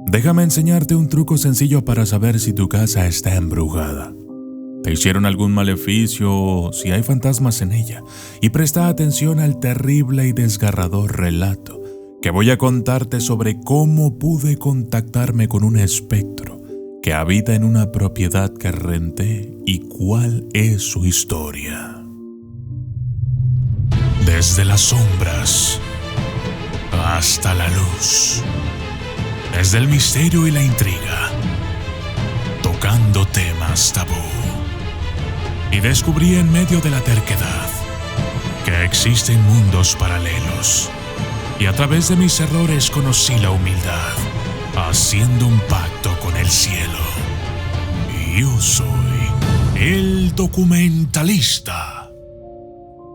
Déjame enseñarte un truco sencillo para saber si tu casa está embrujada. ¿Te hicieron algún maleficio o si hay fantasmas en ella? Y presta atención al terrible y desgarrador relato que voy a contarte sobre cómo pude contactarme con un espectro que habita en una propiedad que renté y cuál es su historia. Desde las sombras hasta la luz, desde el misterio y la intriga, tocando temas tabú. Y descubrí en medio de la terquedad que existen mundos paralelos. Y a través de mis errores conocí la humildad, haciendo un pacto con el cielo. Y yo soy el documentalista.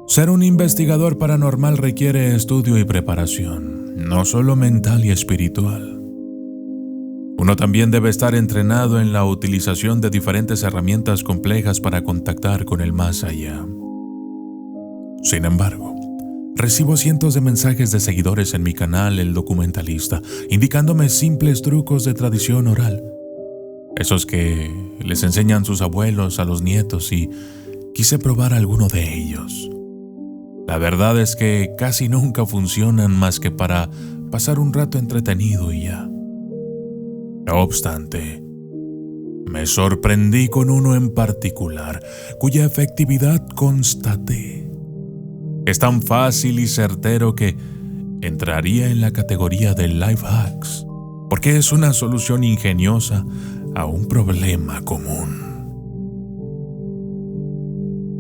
Ser un investigador paranormal requiere estudio y preparación, no solo mental y espiritual. Uno también debe estar entrenado en la utilización de diferentes herramientas complejas para contactar con el más allá. Sin embargo, recibo cientos de mensajes de seguidores en mi canal El Documentalista, indicándome simples trucos de tradición oral, esos que les enseñan sus abuelos a los nietos, y quise probar alguno de ellos. La verdad es que casi nunca funcionan más que para pasar un rato entretenido y ya. No obstante, me sorprendí con uno en particular, cuya efectividad constaté. Es tan fácil y certero que entraría en la categoría de life hacks, porque es una solución ingeniosa a un problema común.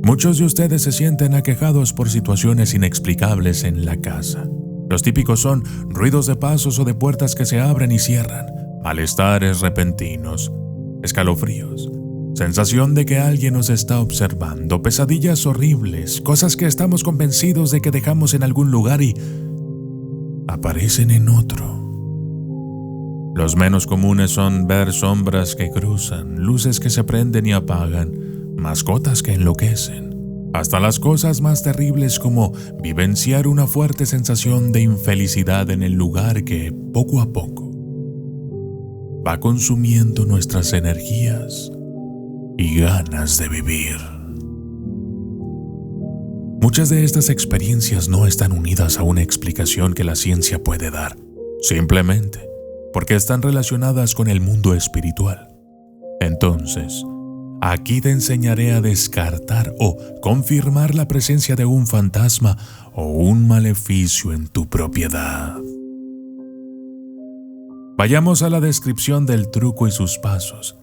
Muchos de ustedes se sienten aquejados por situaciones inexplicables en la casa. Los típicos son ruidos de pasos o de puertas que se abren y cierran, malestares repentinos, escalofríos, sensación de que alguien nos está observando, pesadillas horribles, cosas que estamos convencidos de que dejamos en algún lugar y aparecen en otro. Los menos comunes son ver sombras que cruzan, luces que se prenden y apagan, mascotas que enloquecen, hasta las cosas más terribles como vivenciar una fuerte sensación de infelicidad en el lugar que, poco a poco, va consumiendo nuestras energías y ganas de vivir. Muchas de estas experiencias no están unidas a una explicación que la ciencia puede dar, simplemente porque están relacionadas con el mundo espiritual. Entonces, aquí te enseñaré a descartar o confirmar la presencia de un fantasma o un maleficio en tu propiedad. Vayamos a la descripción del truco y sus pasos,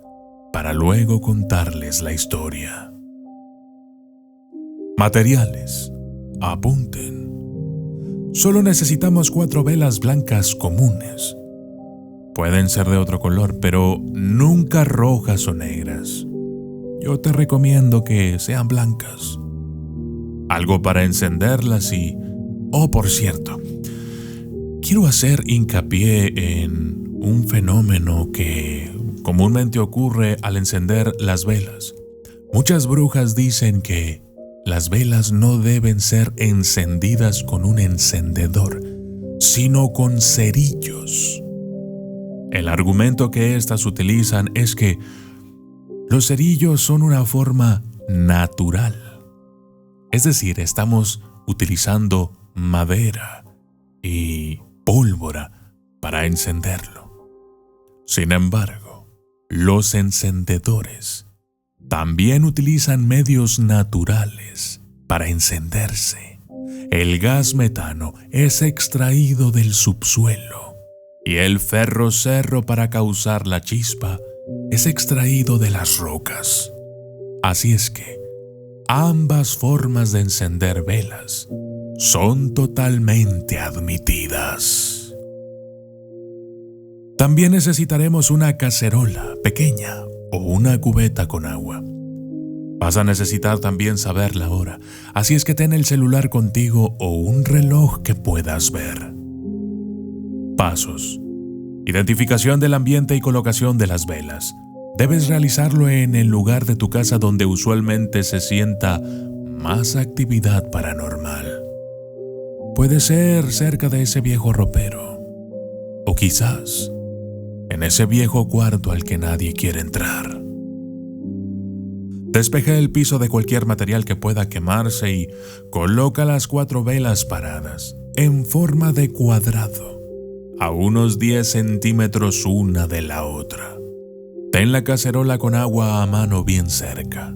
para luego contarles la historia. Materiales. Apunten. Solo necesitamos 4 velas blancas comunes. Pueden ser de otro color, pero nunca rojas o negras. Yo te recomiendo que sean blancas. Algo para encenderlas y... Oh, por cierto, quiero hacer hincapié en un fenómeno que comúnmente ocurre al encender las velas. Muchas brujas dicen que las velas no deben ser encendidas con un encendedor, sino con cerillos. El argumento que éstas utilizan es que los cerillos son una forma natural. Es decir, estamos utilizando madera y pólvora para encenderlo. Sin embargo, los encendedores también utilizan medios naturales para encenderse. El gas metano es extraído del subsuelo y el ferrocerro para causar la chispa es extraído de las rocas. Así es que ambas formas de encender velas son totalmente admitidas. También necesitaremos una cacerola pequeña o una cubeta con agua. Vas a necesitar también saber la hora, así es que ten el celular contigo o un reloj que puedas ver. Pasos. Identificación del ambiente y colocación de las velas. Debes realizarlo en el lugar de tu casa donde usualmente se sienta más actividad paranormal. Puede ser cerca de ese viejo ropero, o quizás en ese viejo cuarto al que nadie quiere entrar. Despeja el piso de cualquier material que pueda quemarse y coloca las 4 velas paradas, en forma de cuadrado, a unos 10 centímetros una de la otra. Ten la cacerola con agua a mano bien cerca.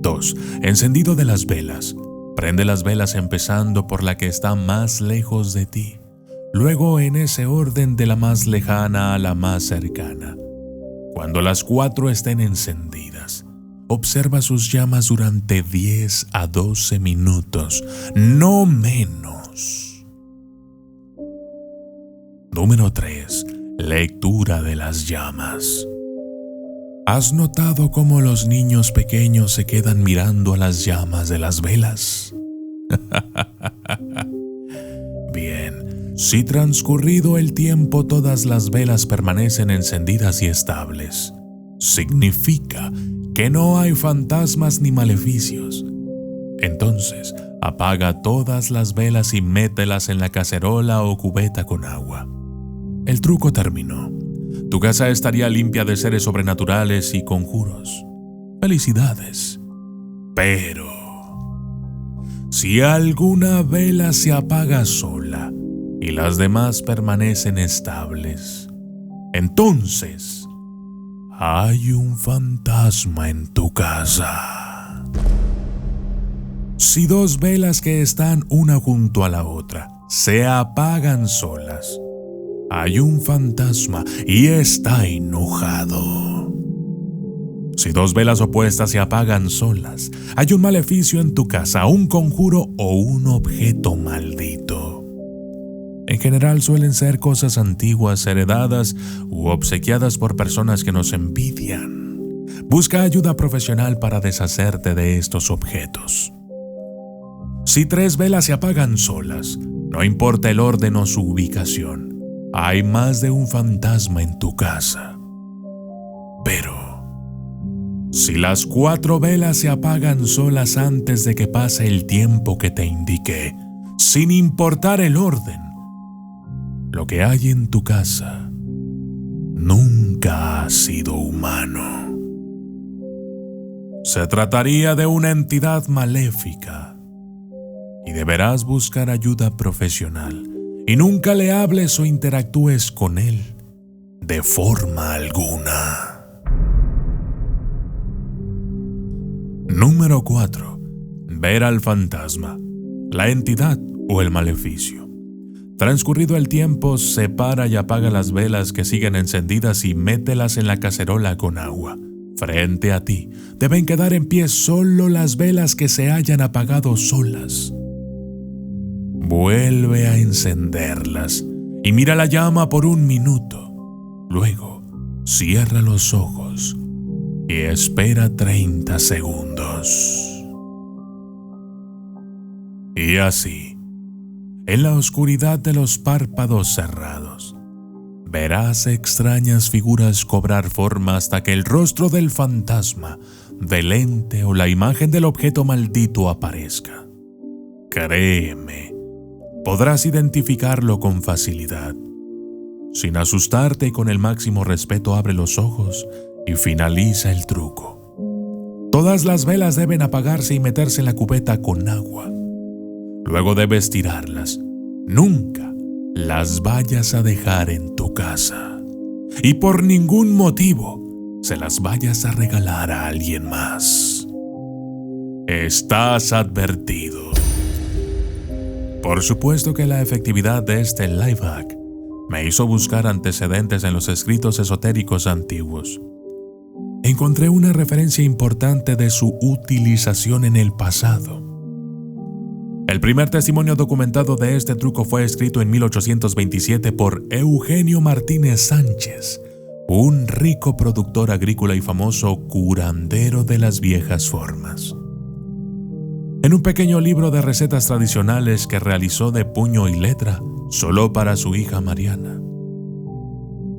2. Encendido de las velas. Prende las velas empezando por la que está más lejos de ti. Luego en ese orden de la más lejana a la más cercana. Cuando las 4 estén encendidas, observa sus llamas durante 10 a 12 minutos, no menos. Número 3. Lectura de las llamas. ¿Has notado cómo los niños pequeños se quedan mirando a las llamas de las velas? Bien, si transcurrido el tiempo todas las velas permanecen encendidas y estables, significa que no hay fantasmas ni maleficios. Entonces, apaga todas las velas y mételas en la cacerola o cubeta con agua. El truco terminó. Tu casa estaría limpia de seres sobrenaturales y conjuros. ¡Felicidades! Pero, si alguna vela se apaga sola y las demás permanecen estables, entonces hay un fantasma en tu casa. Si 2 velas que están una junto a la otra se apagan solas, hay un fantasma y está enojado. Si 2 velas opuestas se apagan solas, hay un maleficio en tu casa, un conjuro o un objeto maldito. En general suelen ser cosas antiguas, heredadas u obsequiadas por personas que nos envidian. Busca ayuda profesional para deshacerte de estos objetos. Si 3 velas se apagan solas, no importa el orden o su ubicación, hay más de un fantasma en tu casa. Pero, si las 4 velas se apagan solas antes de que pase el tiempo que te indiqué, sin importar el orden, lo que hay en tu casa nunca ha sido humano. Se trataría de una entidad maléfica y deberás buscar ayuda profesional. Y nunca le hables o interactúes con él de forma alguna. Número 4. Ver al fantasma, la entidad o el maleficio. Transcurrido el tiempo, separa y apaga las velas que siguen encendidas y mételas en la cacerola con agua. Frente a ti, deben quedar en pie solo las velas que se hayan apagado solas. Vuelve a encenderlas y mira la llama por 1 minuto. Luego, cierra los ojos y espera 30 segundos. Y así, en la oscuridad de los párpados cerrados, verás extrañas figuras cobrar forma hasta que el rostro del fantasma, del ente o la imagen del objeto maldito aparezca. Créeme, podrás identificarlo con facilidad. Sin asustarte y con el máximo respeto, abre los ojos y finaliza el truco. Todas las velas deben apagarse y meterse en la cubeta con agua. Luego debes tirarlas. Nunca las vayas a dejar en tu casa. Y por ningún motivo se las vayas a regalar a alguien más. Estás advertido. Por supuesto que la efectividad de este life hack me hizo buscar antecedentes en los escritos esotéricos antiguos. Encontré una referencia importante de su utilización en el pasado. El primer testimonio documentado de este truco fue escrito en 1827 por Eugenio Martínez Sánchez, un rico productor agrícola y famoso curandero de las viejas formas. En un pequeño libro de recetas tradicionales que realizó de puño y letra solo para su hija Mariana.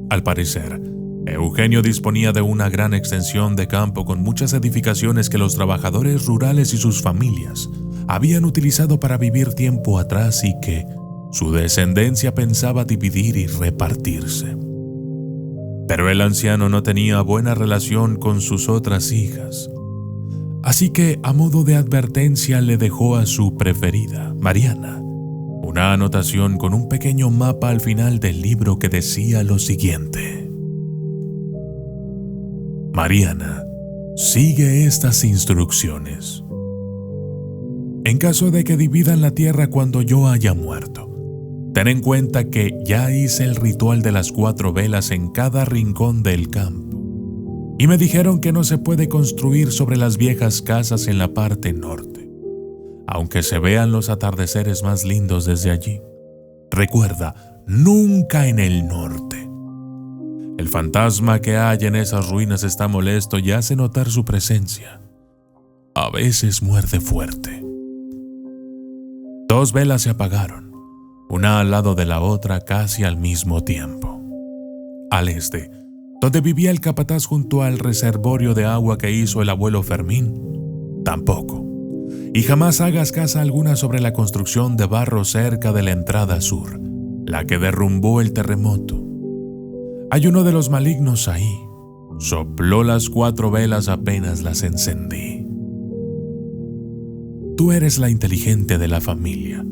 Al parecer, Eugenio disponía de una gran extensión de campo con muchas edificaciones que los trabajadores rurales y sus familias habían utilizado para vivir tiempo atrás y que su descendencia pensaba dividir y repartirse. Pero el anciano no tenía buena relación con sus otras hijas. Así que, a modo de advertencia, le dejó a su preferida, Mariana, una anotación con un pequeño mapa al final del libro que decía lo siguiente: Mariana, sigue estas instrucciones. En caso de que dividan la tierra cuando yo haya muerto, ten en cuenta que ya hice el ritual de las 4 velas en cada rincón del campo. Y me dijeron que no se puede construir sobre las viejas casas en la parte norte, aunque se vean los atardeceres más lindos desde allí. Recuerda, nunca en el norte. El fantasma que hay en esas ruinas está molesto y hace notar su presencia. A veces muerde fuerte. 2 velas se apagaron, una al lado de la otra casi al mismo tiempo. Al este, donde vivía el capataz junto al reservorio de agua que hizo el abuelo Fermín, tampoco. Y jamás hagas casa alguna sobre la construcción de barro cerca de la entrada sur, la que derrumbó el terremoto. Hay uno de los malignos ahí. Sopló las 4 velas apenas las encendí. Tú eres la inteligente de la familia.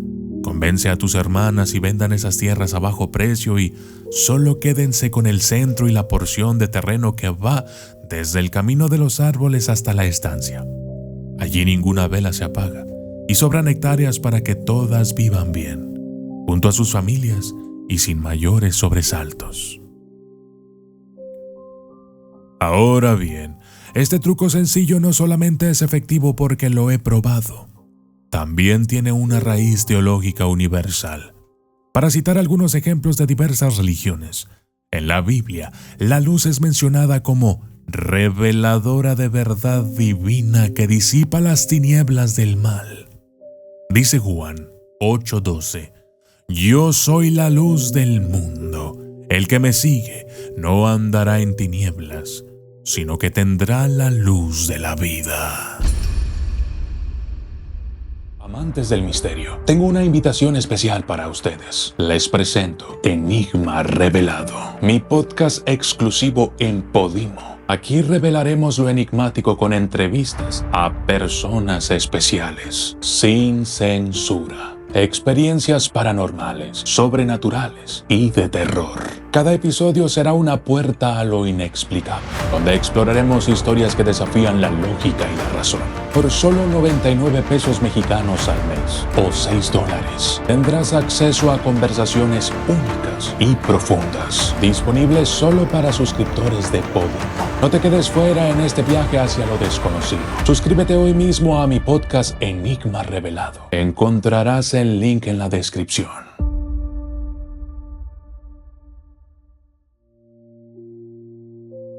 Convence a tus hermanas y vendan esas tierras a bajo precio y solo quédense con el centro y la porción de terreno que va desde el camino de los árboles hasta la estancia. Allí ninguna vela se apaga y sobran hectáreas para que todas vivan bien, junto a sus familias y sin mayores sobresaltos. Ahora bien, este truco sencillo no solamente es efectivo porque lo he probado, también tiene una raíz teológica universal. Para citar algunos ejemplos de diversas religiones, en la Biblia, la luz es mencionada como reveladora de verdad divina que disipa las tinieblas del mal. Dice Juan 8:12, yo soy la luz del mundo. El que me sigue no andará en tinieblas, sino que tendrá la luz de la vida. Amantes del misterio, tengo una invitación especial para ustedes. Les presento Enigma Revelado, mi podcast exclusivo en Podimo. Aquí revelaremos lo enigmático con entrevistas a personas especiales, sin censura. Experiencias paranormales, sobrenaturales y de terror. Cada episodio será una puerta a lo inexplicable, donde exploraremos historias que desafían la lógica y la razón. Por solo 99 pesos mexicanos al mes o $6, tendrás acceso a conversaciones únicas y profundas, disponibles solo para suscriptores de Podimo. No te quedes fuera en este viaje hacia lo desconocido. Suscríbete hoy mismo a mi podcast Enigma Revelado. Encontrarás el link en la descripción.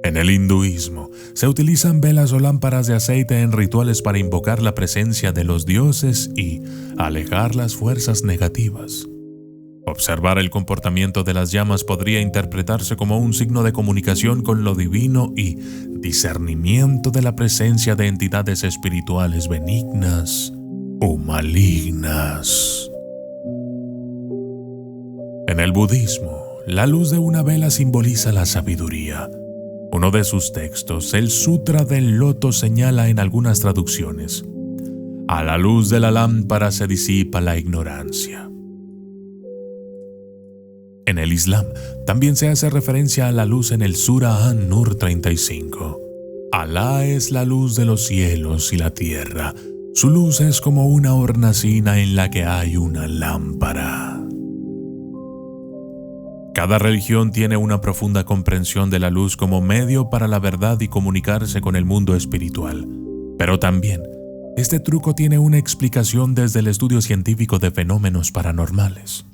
En el hinduismo, se utilizan velas o lámparas de aceite en rituales para invocar la presencia de los dioses y alejar las fuerzas negativas. Observar el comportamiento de las llamas podría interpretarse como un signo de comunicación con lo divino y discernimiento de la presencia de entidades espirituales benignas o malignas. En el budismo, la luz de una vela simboliza la sabiduría. Uno de sus textos, el Sutra del Loto, señala en algunas traducciones: a la luz de la lámpara se disipa la ignorancia. En el Islam, también se hace referencia a la luz en el Sura An-Nur 35. Alá es la luz de los cielos y la tierra. Su luz es como una hornacina en la que hay una lámpara. Cada religión tiene una profunda comprensión de la luz como medio para la verdad y comunicarse con el mundo espiritual. Pero también, este truco tiene una explicación desde el estudio científico de fenómenos paranormales.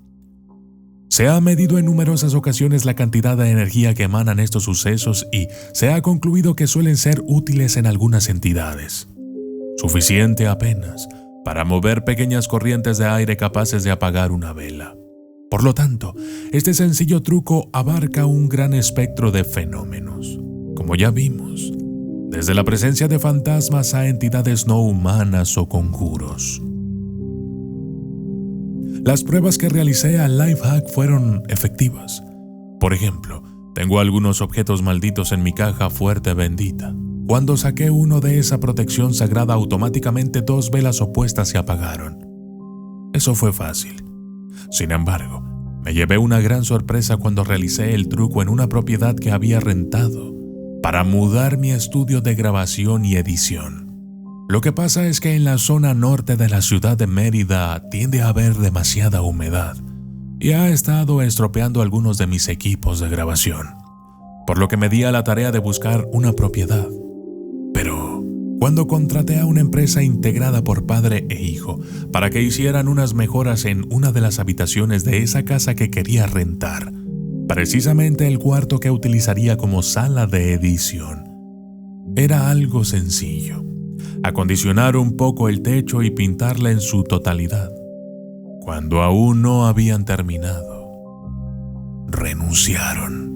Se ha medido en numerosas ocasiones la cantidad de energía que emanan estos sucesos y se ha concluido que suelen ser útiles en algunas entidades. Suficiente apenas para mover pequeñas corrientes de aire capaces de apagar una vela. Por lo tanto, este sencillo truco abarca un gran espectro de fenómenos, como ya vimos, desde la presencia de fantasmas a entidades no humanas o conjuros. Las pruebas que realicé al Lifehack fueron efectivas. Por ejemplo, Tengo algunos objetos malditos en mi caja fuerte bendita. Cuando saqué uno de esa protección sagrada, automáticamente 2 velas opuestas se apagaron. Eso fue fácil. Sin embargo, me llevé una gran sorpresa cuando realicé el truco en una propiedad que había rentado para mudar mi estudio de grabación y edición. Lo que pasa es que en la zona norte de la ciudad de Mérida tiende a haber demasiada humedad y ha estado estropeando algunos de mis equipos de grabación, por lo que me di a la tarea de buscar una propiedad. Pero cuando contraté a una empresa integrada por padre e hijo para que hicieran unas mejoras en una de las habitaciones de esa casa que quería rentar, precisamente el cuarto que utilizaría como sala de edición, era algo sencillo: acondicionar un poco el techo y pintarla en su totalidad. Cuando aún no habían terminado, renunciaron.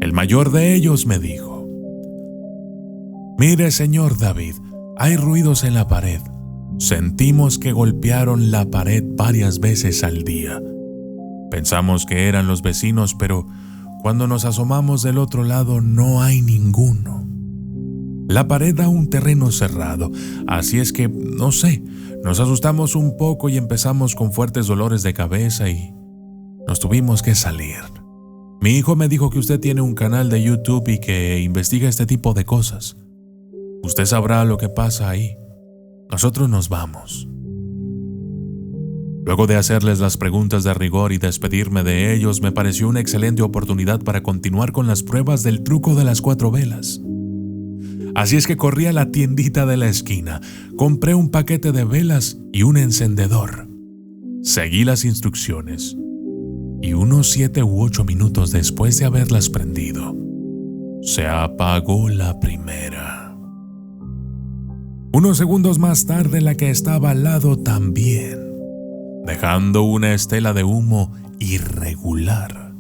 El mayor de ellos me dijo: «Mire, señor David, hay ruidos en la pared. Sentimos que golpearon la pared varias veces al día. Pensamos que eran los vecinos, pero cuando nos asomamos del otro lado no hay ninguno. La pared da un terreno cerrado, así es que, no sé, nos asustamos un poco y empezamos con fuertes dolores de cabeza y nos tuvimos que salir. Mi hijo me dijo que usted tiene un canal de YouTube y que investiga este tipo de cosas. Usted sabrá lo que pasa ahí. Nosotros nos vamos». Luego de hacerles las preguntas de rigor y despedirme de ellos, me pareció una excelente oportunidad para continuar con las pruebas del truco de las 4 velas. Así es que corrí a la tiendita de la esquina, compré un paquete de velas y un encendedor. Seguí las instrucciones y unos 7 u 8 minutos después de haberlas prendido, se apagó la primera. Unos segundos más tarde, la que estaba al lado también, dejando una estela de humo irregular.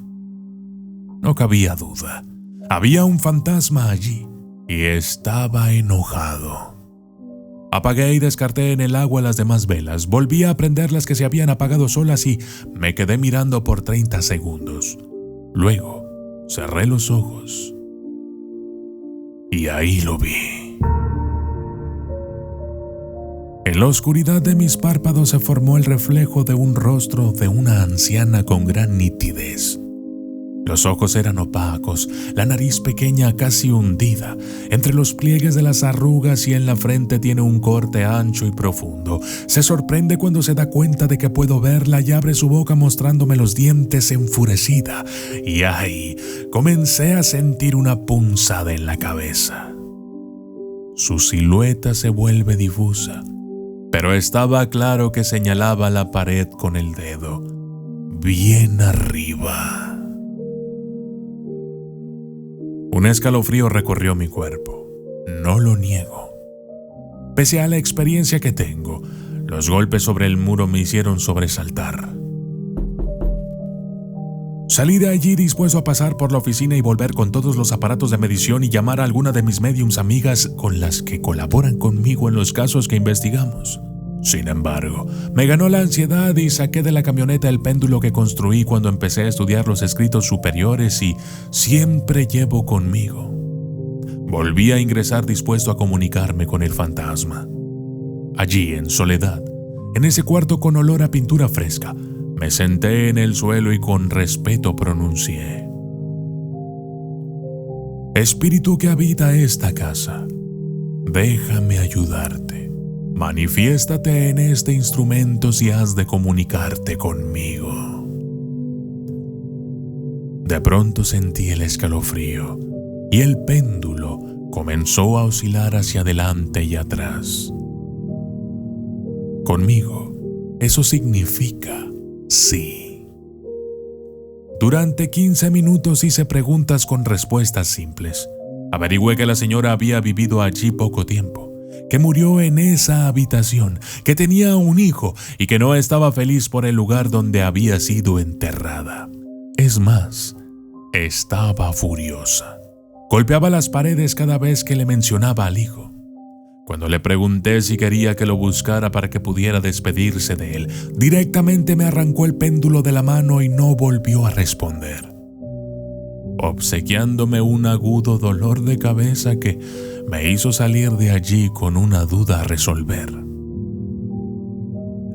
No cabía duda, había un fantasma allí y estaba enojado. Apagué y descarté en el agua las demás velas, volví a prender las que se habían apagado solas y me quedé mirando por 30 segundos. Luego cerré los ojos y ahí lo vi. En la oscuridad de mis párpados se formó el reflejo de un rostro de una anciana con gran nitidez. Los ojos eran opacos, la nariz pequeña casi hundida, entre los pliegues de las arrugas, y en la frente tiene un corte ancho y profundo. Se sorprende cuando se da cuenta de que puedo verla y abre su boca mostrándome los dientes enfurecida. Y ahí comencé a sentir una punzada en la cabeza. Su silueta se vuelve difusa, pero estaba claro que señalaba la pared con el dedo, bien arriba. Un escalofrío recorrió mi cuerpo, no lo niego. Pese a la experiencia que tengo, los golpes sobre el muro me hicieron sobresaltar. Salí de allí dispuesto a pasar por la oficina y volver con todos los aparatos de medición y llamar a alguna de mis médiums amigas con las que colaboran conmigo en los casos que investigamos. Sin embargo, me ganó la ansiedad y saqué de la camioneta el péndulo que construí cuando empecé a estudiar los escritos superiores y siempre llevo conmigo. Volví a ingresar dispuesto a comunicarme con el fantasma. Allí, en soledad, en ese cuarto con olor a pintura fresca, me senté en el suelo y con respeto pronuncié: «Espíritu que habita esta casa, déjame ayudarte. Manifiéstate en este instrumento si has de comunicarte conmigo». De pronto sentí el escalofrío y el péndulo comenzó a oscilar hacia adelante y atrás. Conmigo, eso significa sí. Durante 15 minutos hice preguntas con respuestas simples. Averigüé que la señora había vivido allí poco tiempo, que murió en esa habitación, que tenía un hijo y que no estaba feliz por el lugar donde había sido enterrada. Es más, estaba furiosa. Golpeaba las paredes cada vez que le mencionaba al hijo. Cuando le pregunté si quería que lo buscara para que pudiera despedirse de él, directamente me arrancó el péndulo de la mano y no volvió a responder. obsequiándome un agudo dolor de cabeza que me hizo salir de allí con una duda a resolver.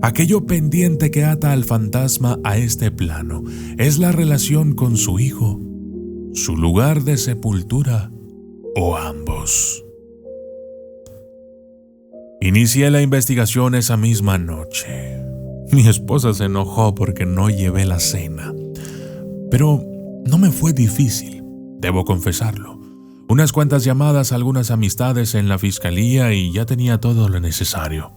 Aquello pendiente que ata al fantasma a este plano es la relación con su hijo, su lugar de sepultura o ambos. Inicié la investigación esa misma noche. Mi esposa se enojó porque no llevé la cena, pero no me fue difícil, debo confesarlo. Unas cuantas llamadas a algunas amistades en la fiscalía y ya tenía todo lo necesario.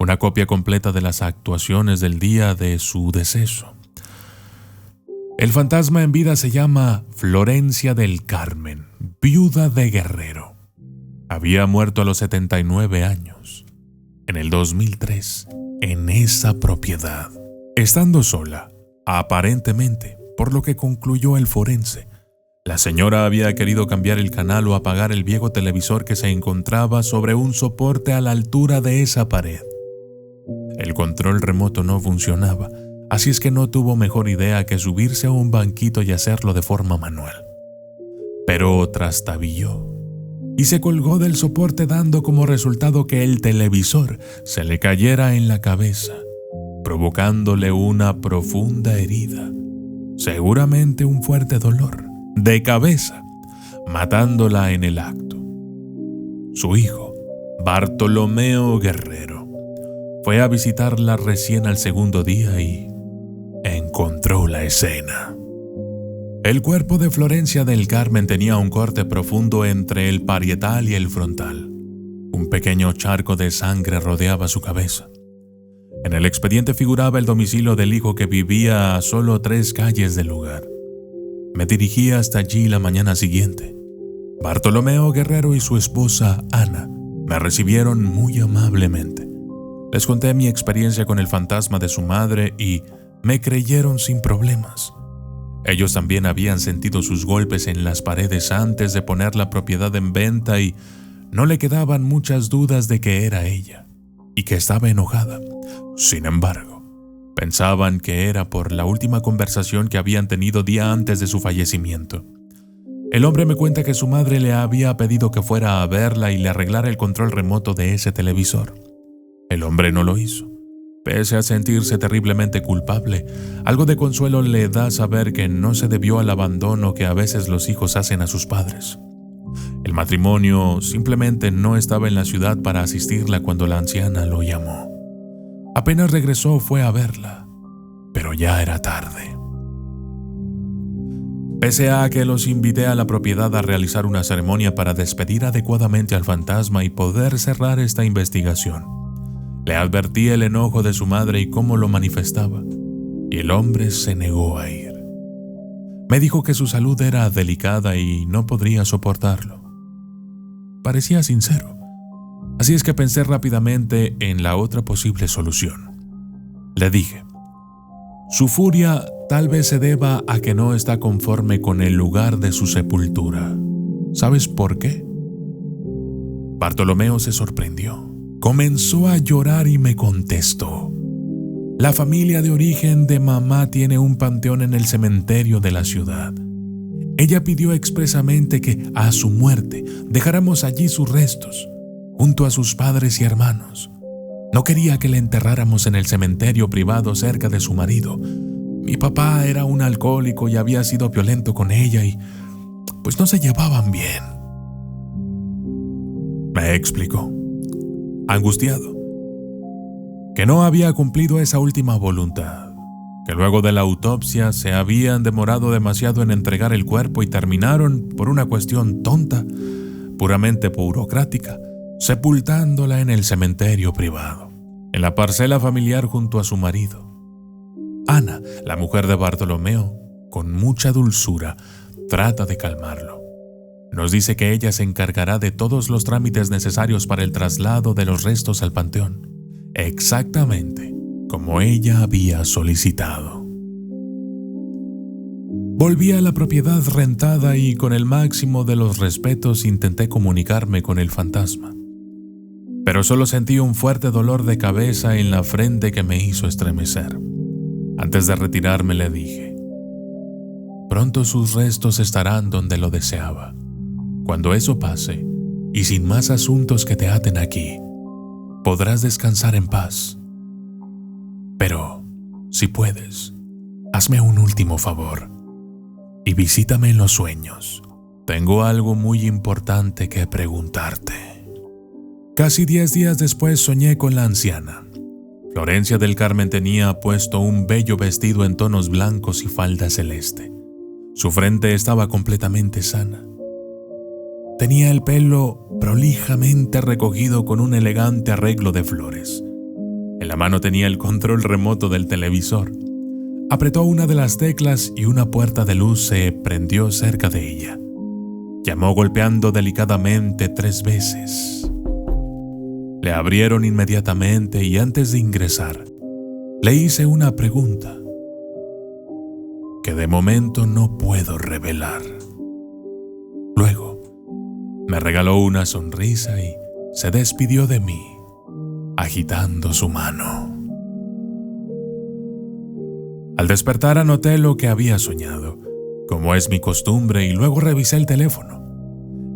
Una copia completa de las actuaciones del día de su deceso. El fantasma en vida se llama Florencia del Carmen, viuda de Guerrero. Había muerto a los 79 años, en el 2003, en esa propiedad, estando sola, aparentemente, por lo que concluyó el forense. La señora había querido cambiar el canal o apagar el viejo televisor que se encontraba sobre un soporte a la altura de esa pared. El control remoto no funcionaba, así es que no tuvo mejor idea que subirse a un banquito y hacerlo de forma manual. Pero trastabilló y se colgó del soporte, dando como resultado que el televisor se le cayera en la cabeza, provocándole una profunda herida, seguramente un fuerte dolor de cabeza, matándola en el acto. Su hijo, Bartolomeo Guerrero, fue a visitarla recién al segundo día y encontró la escena. El cuerpo de Florencia del Carmen tenía un corte profundo entre el parietal y el frontal. Un pequeño charco de sangre rodeaba su cabeza. En el expediente figuraba el domicilio del hijo, que vivía a solo 3 calles del lugar. Me dirigí hasta allí la mañana siguiente. Bartolomeo Guerrero y su esposa Ana me recibieron muy amablemente. Les conté mi experiencia con el fantasma de su madre y me creyeron sin problemas. Ellos también habían sentido sus golpes en las paredes antes de poner la propiedad en venta y no le quedaban muchas dudas de que era ella y que estaba enojada. Sin embargo, pensaban que era por la última conversación que habían tenido día antes de su fallecimiento. El hombre me cuenta que su madre le había pedido que fuera a verla y le arreglara el control remoto de ese televisor. El hombre no lo hizo. Pese a sentirse terriblemente culpable, algo de consuelo le da saber que no se debió al abandono que a veces los hijos hacen a sus padres. El matrimonio simplemente no estaba en la ciudad para asistirla cuando la anciana lo llamó. Apenas regresó, fue a verla, pero ya era tarde. Pese a que los invité a la propiedad a realizar una ceremonia para despedir adecuadamente al fantasma y poder cerrar esta investigación, le advertí el enojo de su madre y cómo lo manifestaba, y el hombre se negó a ir. Me dijo que su salud era delicada y no podría soportarlo. Parecía sincero, así es que pensé rápidamente en la otra posible solución. Le dije, su furia tal vez se deba a que no está conforme con el lugar de su sepultura. ¿Sabes por qué? Bartolomeo se sorprendió. Comenzó a llorar y me contestó: la familia de origen de mamá tiene un panteón en el cementerio de la ciudad. Ella pidió expresamente que a su muerte dejáramos allí sus restos, junto a sus padres y hermanos. No quería que le enterráramos en el cementerio privado cerca de su marido. Mi papá era un alcohólico y había sido violento con ella y pues no se llevaban bien. Me explicó, angustiado, que no había cumplido esa última voluntad, que luego de la autopsia se habían demorado demasiado en entregar el cuerpo y terminaron, por una cuestión tonta, puramente burocrática, sepultándola en el cementerio privado, en la parcela familiar junto a su marido. Ana, la mujer de Bartolomeo, con mucha dulzura, trata de calmarlo. Nos dice que ella se encargará de todos los trámites necesarios para el traslado de los restos al panteón, exactamente como ella había solicitado. Volví a la propiedad rentada y con el máximo de los respetos intenté comunicarme con el fantasma, pero solo sentí un fuerte dolor de cabeza en la frente que me hizo estremecer. Antes de retirarme le dije: Pronto sus restos estarán donde lo deseaba. Cuando eso pase, y sin más asuntos que te aten aquí, podrás descansar en paz. Pero, si puedes, hazme un último favor y visítame en los sueños. Tengo algo muy importante que preguntarte. Casi 10 días después soñé con la anciana. Florencia del Carmen tenía puesto un bello vestido en tonos blancos y falda celeste. Su frente estaba completamente sana. Tenía el pelo prolijamente recogido con un elegante arreglo de flores. En la mano tenía el control remoto del televisor. Apretó una de las teclas y una puerta de luz se prendió cerca de ella. Llamó golpeando delicadamente 3 veces. Le abrieron inmediatamente y antes de ingresar, le hice una pregunta que de momento no puedo revelar. Luego, me regaló una sonrisa y se despidió de mí, agitando su mano. Al despertar anoté lo que había soñado, como es mi costumbre, y luego revisé el teléfono.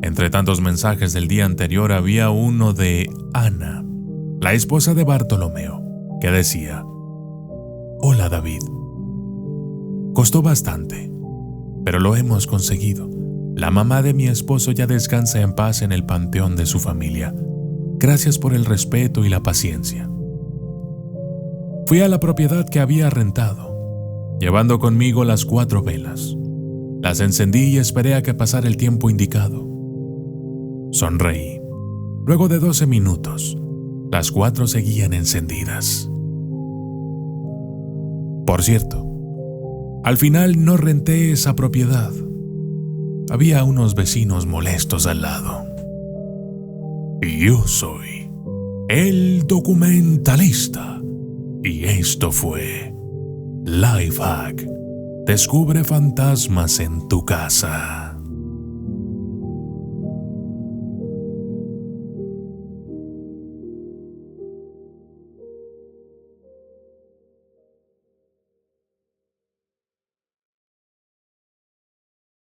Entre tantos mensajes del día anterior había uno de Ana, la esposa de Bartolomeo, que decía: «Hola David. Costó bastante, pero lo hemos conseguido. La mamá de mi esposo ya descansa en paz en el panteón de su familia. Gracias por el respeto y la paciencia». Fui a la propiedad que había rentado, llevando conmigo las 4 velas. Las encendí y esperé a que pasara el tiempo indicado. Sonreí. Luego de 12 minutos, las 4 seguían encendidas. Por cierto, al final no renté esa propiedad. Había unos vecinos molestos al lado. Yo soy el documentalista y esto fue Lifehack. Descubre fantasmas en tu casa.